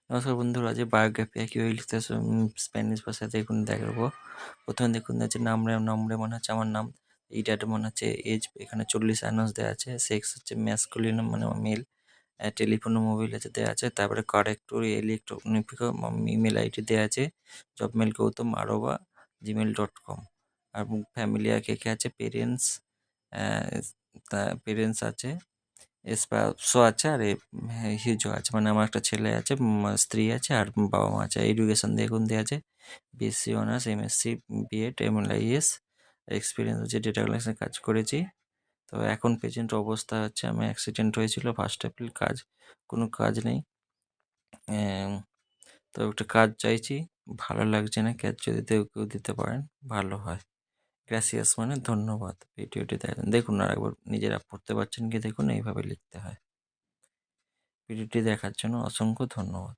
নমস্কার বন্ধুরা, যে বায়োগ্রাফি কীভাবে লিখতে হয় স্প্যানিশ ভাষায় দেখুন দেখাবো। প্রথমে দেখুন আছে নামরে নম্বরে মনে হচ্ছে আমার নাম, এইটার মনে হচ্ছে এজ এখানে 40 অ্যানার্স দেওয়া আছে, সেক্স হচ্ছে ম্যাসকুলিন মানে মেল, টেলিফোন মোবাইল আছে দেওয়া আছে, তারপরে কারেক্টর ইলেকট্রনিক ইমেল আইডি দেওয়া আছে, জব মেল গৌতম আরোবা gmail.com। আর ফ্যামিলি আর কে কে আছে, পেরেন্টস পেরেন্টস আছে, স্পাউসও আছে, আর হিউজও আছে, মানে আমার একটা ছেলে আছে, স্ত্রী আছে, আর বাবা মা আছে। এডুকেশন দেখুন দেওয়া আছে, BSc honours, MSc, BEd, MLIS, experience হচ্ছে ডেটা কালেকশন কাজ করেছি। তো এখন প্রেজেন্ট অবস্থা হচ্ছে আমি অ্যাক্সিডেন্ট হয়েছিল 1 এপ্রিল, কোনো কাজ নেই। তো একটা কাজ চাইছি, ভালো লাগছে না, কাজ যদি কেউ দিতে পারেন ভালো হয়। গ্রাসিয়াস মানে ধন্যবাদ। ভিডিওটি দেখুন আর একবার নিজেরা পড়তে পারছেন কি দেখুন, এইভাবে লিখতে হয়। ভিডিওটি দেখার জন্য অসংখ্য ধন্যবাদ।